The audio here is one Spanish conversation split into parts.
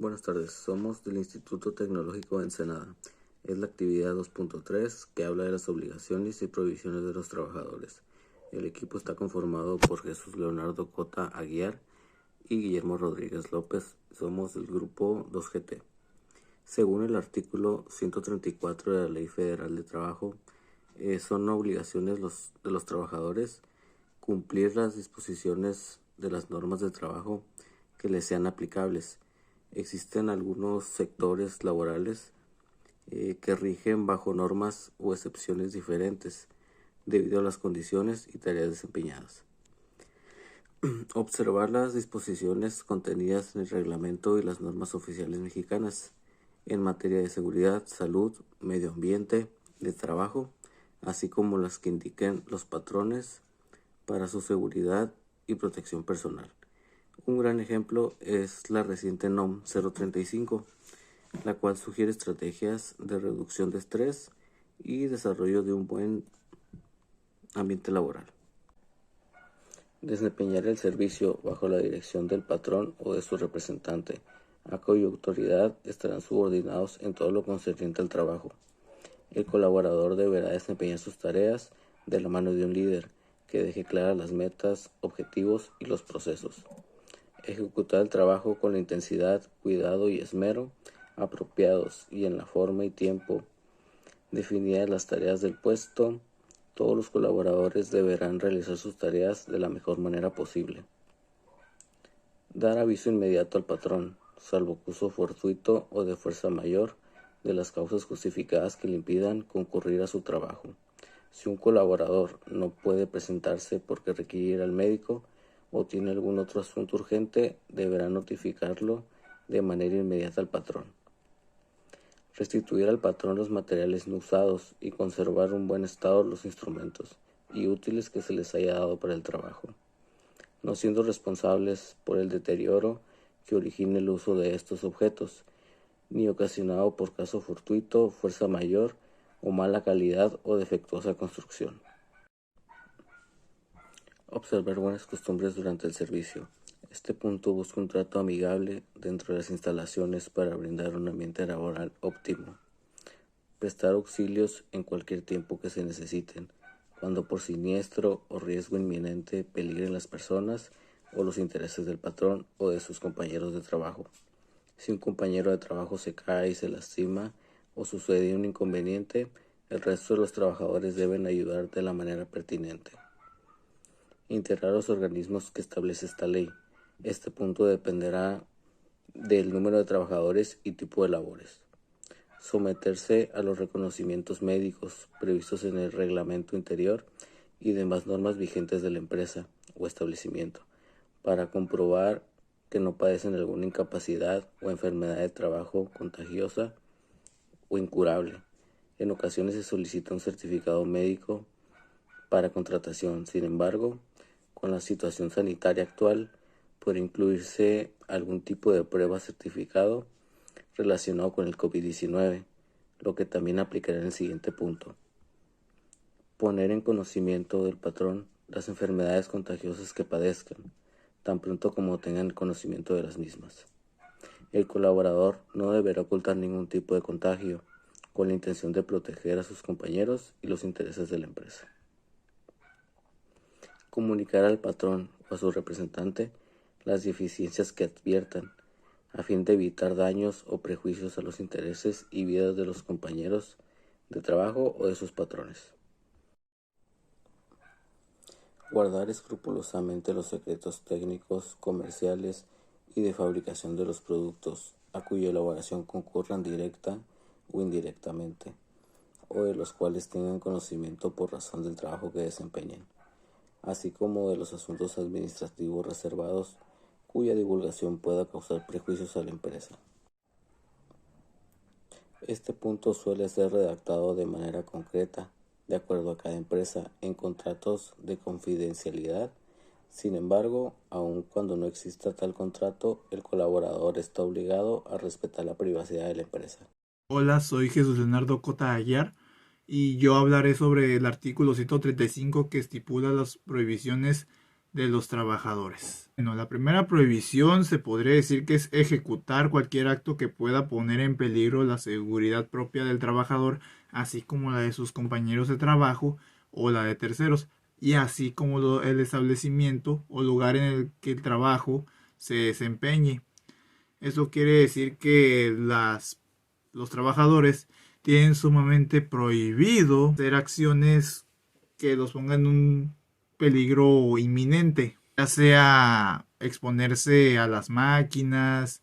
Buenas tardes, somos del Instituto Tecnológico de Ensenada. Es la actividad 2.3 que habla de las obligaciones y prohibiciones de los trabajadores. El equipo está conformado por Jesús Leonardo Cota Aguiar y Guillermo Rodríguez López. Somos del grupo 2GT. Según el artículo 134 de la Ley Federal de Trabajo, son obligaciones de los trabajadores cumplir las disposiciones de las normas de trabajo que les sean aplicables. Existen algunos sectores laborales que rigen bajo normas o excepciones diferentes debido a las condiciones y tareas desempeñadas. Observar las disposiciones contenidas en el reglamento y las normas oficiales mexicanas en materia de seguridad, salud, medio ambiente, de trabajo, así como las que indiquen los patrones para su seguridad y protección personal. Un gran ejemplo es la reciente NOM 035, la cual sugiere estrategias de reducción de estrés y desarrollo de un buen ambiente laboral. Desempeñar el servicio bajo la dirección del patrón o de su representante, a cuya autoridad estarán subordinados en todo lo concerniente al trabajo. El colaborador deberá desempeñar sus tareas de la mano de un líder que deje claras las metas, objetivos y los procesos. Ejecutar el trabajo con la intensidad, cuidado y esmero apropiados y en la forma y tiempo definidas las tareas del puesto. Todos los colaboradores deberán realizar sus tareas de la mejor manera posible. Dar aviso inmediato al patrón, salvo uso fortuito o de fuerza mayor, de las causas justificadas que le impidan concurrir a su trabajo. Si un colaborador no puede presentarse porque requiere ir al médico o tiene algún otro asunto urgente, deberá notificarlo de manera inmediata al patrón. Restituir al patrón los materiales no usados y conservar en buen estado los instrumentos y útiles que se les haya dado para el trabajo, no siendo responsables por el deterioro que origine el uso de estos objetos, ni ocasionado por caso fortuito, fuerza mayor o mala calidad o defectuosa construcción. Observar buenas costumbres durante el servicio. Este punto busca un trato amigable dentro de las instalaciones para brindar un ambiente laboral óptimo. Prestar auxilios en cualquier tiempo que se necesiten, cuando por siniestro o riesgo inminente peligren las personas o los intereses del patrón o de sus compañeros de trabajo. Si un compañero de trabajo se cae y se lastima o sucede un inconveniente, el resto de los trabajadores deben ayudar de la manera pertinente. Integrar los organismos que establece esta ley. Este punto dependerá del número de trabajadores y tipo de labores. Someterse a los reconocimientos médicos previstos en el reglamento interior y demás normas vigentes de la empresa o establecimiento para comprobar que no padecen alguna incapacidad o enfermedad de trabajo contagiosa o incurable. En ocasiones se solicita un certificado médico para contratación. Sin embargo, con la situación sanitaria actual, puede incluirse algún tipo de prueba certificado relacionado con el COVID-19, lo que también aplicará en el siguiente punto. Poner en conocimiento del patrón las enfermedades contagiosas que padezcan, tan pronto como tengan conocimiento de las mismas. El colaborador no deberá ocultar ningún tipo de contagio, con la intención de proteger a sus compañeros y los intereses de la empresa. Comunicar al patrón o a su representante las deficiencias que adviertan, a fin de evitar daños o prejuicios a los intereses y vidas de los compañeros de trabajo o de sus patrones. Guardar escrupulosamente los secretos técnicos, comerciales y de fabricación de los productos a cuya elaboración concurran directa o indirectamente, o de los cuales tengan conocimiento por razón del trabajo que desempeñen, así como de los asuntos administrativos reservados cuya divulgación pueda causar prejuicios a la empresa. Este punto suele ser redactado de manera concreta, de acuerdo a cada empresa, en contratos de confidencialidad. Sin embargo, aun cuando no exista tal contrato, el colaborador está obligado a respetar la privacidad de la empresa. Hola, soy Jesús Leonardo Cota Aguiar y yo hablaré sobre el artículo 135 que estipula las prohibiciones de los trabajadores. Bueno, la primera prohibición se podría decir que es ejecutar cualquier acto que pueda poner en peligro la seguridad propia del trabajador, así como la de sus compañeros de trabajo o la de terceros, y así como el establecimiento o lugar en el que el trabajo se desempeñe. Eso quiere decir que los trabajadores tienen sumamente prohibido hacer acciones que los pongan en un peligro inminente, ya sea exponerse a las máquinas,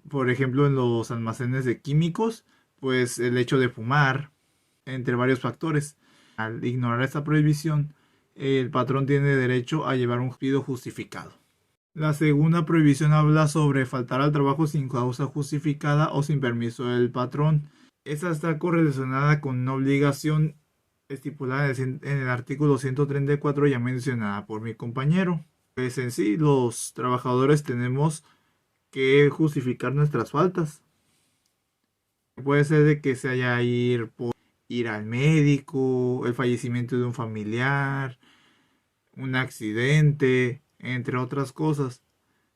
por ejemplo en los almacenes de químicos, pues el hecho de fumar, entre varios factores. Al ignorar esta prohibición, el patrón tiene derecho a llevar un despido justificado. La segunda prohibición habla sobre faltar al trabajo sin causa justificada o sin permiso del patrón. Esta está correlacionada con una obligación estipulada en el artículo 134 ya mencionada por mi compañero. Pues en sí, los trabajadores tenemos que justificar nuestras faltas. Puede ser de que se haya por ir al médico, el fallecimiento de un familiar, un accidente, entre otras cosas.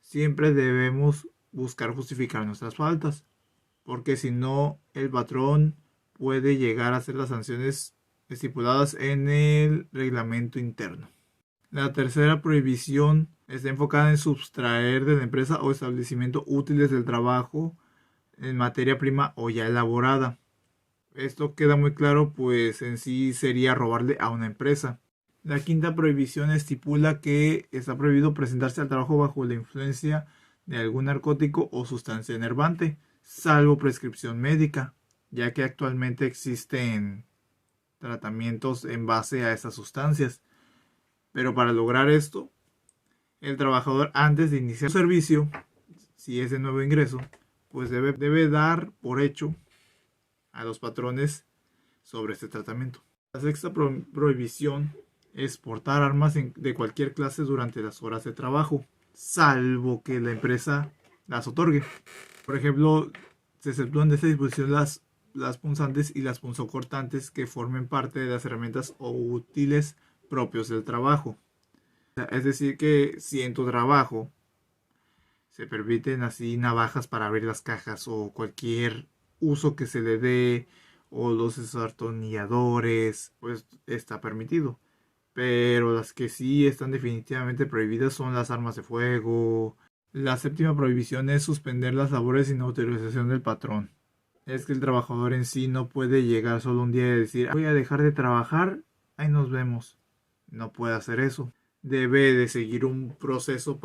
Siempre debemos buscar justificar nuestras faltas, porque si no, el patrón puede llegar a hacer las sanciones estipuladas en el reglamento interno. La tercera prohibición está enfocada en sustraer de la empresa o establecimiento útiles del trabajo en materia prima o ya elaborada. Esto queda muy claro, pues en sí sería robarle a una empresa. La quinta prohibición estipula que está prohibido presentarse al trabajo bajo la influencia de algún narcótico o sustancia enervante, salvo prescripción médica, ya que actualmente existen tratamientos en base a esas sustancias. Pero para lograr esto, el trabajador antes de iniciar su servicio, si es de nuevo ingreso, pues debe dar por hecho a los patrones sobre este tratamiento. La sexta prohibición es portar armas de cualquier clase durante las horas de trabajo, salvo que la empresa las otorgue. Por ejemplo, se exceptúan de esta disposición las punzantes y las punzocortantes que formen parte de las herramientas o útiles propios del trabajo. Es decir, que si en tu trabajo se permiten así navajas para abrir las cajas o cualquier uso que se le dé o los destornilladores, pues está permitido. Pero las que sí están definitivamente prohibidas son las armas de fuego. La séptima prohibición es suspender las labores sin autorización del patrón. Es que el trabajador en sí no puede llegar solo un día y decir voy a dejar de trabajar, ahí nos vemos. No puede hacer eso. Debe de seguir un proceso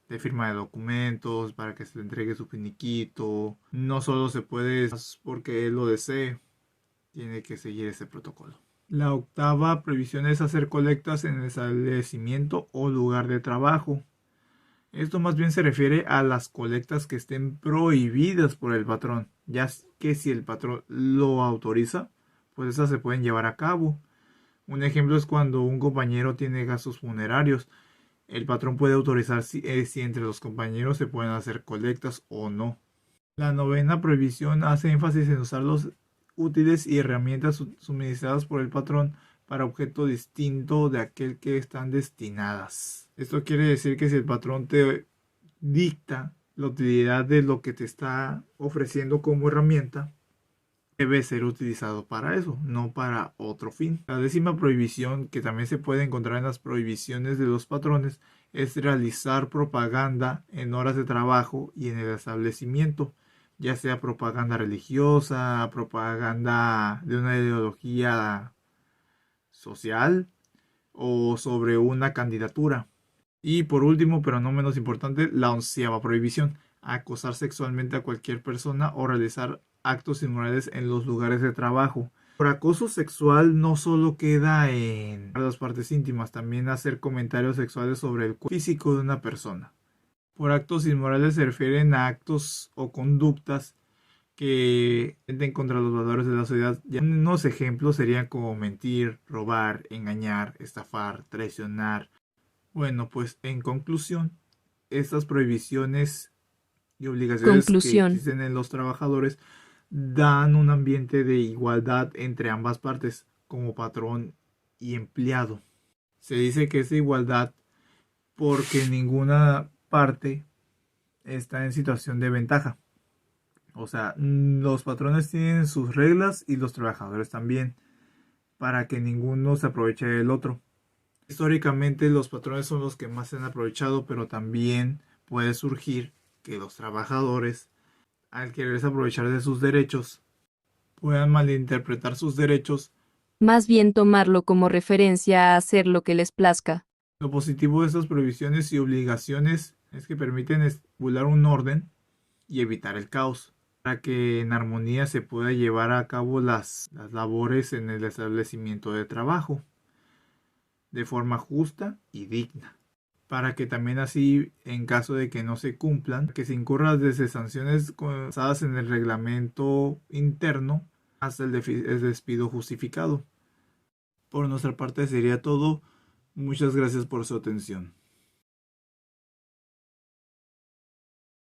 de firma de documentos, para que se le entregue su finiquito. No solo se puede porque él lo desee, tiene que seguir ese protocolo. La octava prohibición es hacer colectas en el establecimiento o lugar de trabajo. Esto más bien se refiere a las colectas que estén prohibidas por el patrón, ya que si el patrón lo autoriza, pues esas se pueden llevar a cabo. Un ejemplo es cuando un compañero tiene gastos funerarios. El patrón puede autorizar si entre los compañeros se pueden hacer colectas o no. La novena prohibición hace énfasis en usar los útiles y herramientas suministradas por el patrón para objeto distinto de aquel que están destinadas. Esto quiere decir que si el patrón te dicta la utilidad de lo que te está ofreciendo como herramienta, debe ser utilizado para eso, no para otro fin. La décima prohibición, que también se puede encontrar en las prohibiciones de los patrones, es realizar propaganda en horas de trabajo y en el establecimiento, ya sea propaganda religiosa, propaganda de una ideología social o sobre una candidatura. Y por último, pero no menos importante, la onceava prohibición: acosar sexualmente a cualquier persona o realizar actos inmorales en los lugares de trabajo. Por acoso sexual no solo queda en las partes íntimas, también hacer comentarios sexuales sobre el cuerpo físico de una persona. Por actos inmorales se refieren a actos o conductas que atenten contra los valores de la sociedad. Ya unos ejemplos serían como mentir, robar, engañar, estafar, traicionar. Bueno, pues en conclusión, estas prohibiciones y obligaciones que existen en los trabajadores dan un ambiente de igualdad entre ambas partes, como patrón y empleado. Se dice que esa igualdad porque ninguna parte está en situación de ventaja. O sea, los patrones tienen sus reglas y los trabajadores también, para que ninguno se aproveche del otro. Históricamente los patrones son los que más se han aprovechado, pero también puede surgir que los trabajadores, al quererse aprovechar de sus derechos, puedan malinterpretar sus derechos. Más bien tomarlo como referencia a hacer lo que les plazca. Lo positivo de estas prohibiciones y obligaciones es que permiten estipular un orden y evitar el caos, para que en armonía se pueda llevar a cabo las labores en el establecimiento de trabajo de forma justa y digna, para que también así, en caso de que no se cumplan, que se incurra desde sanciones basadas en el reglamento interno hasta el despido justificado. Por nuestra parte sería todo. Muchas gracias por su atención.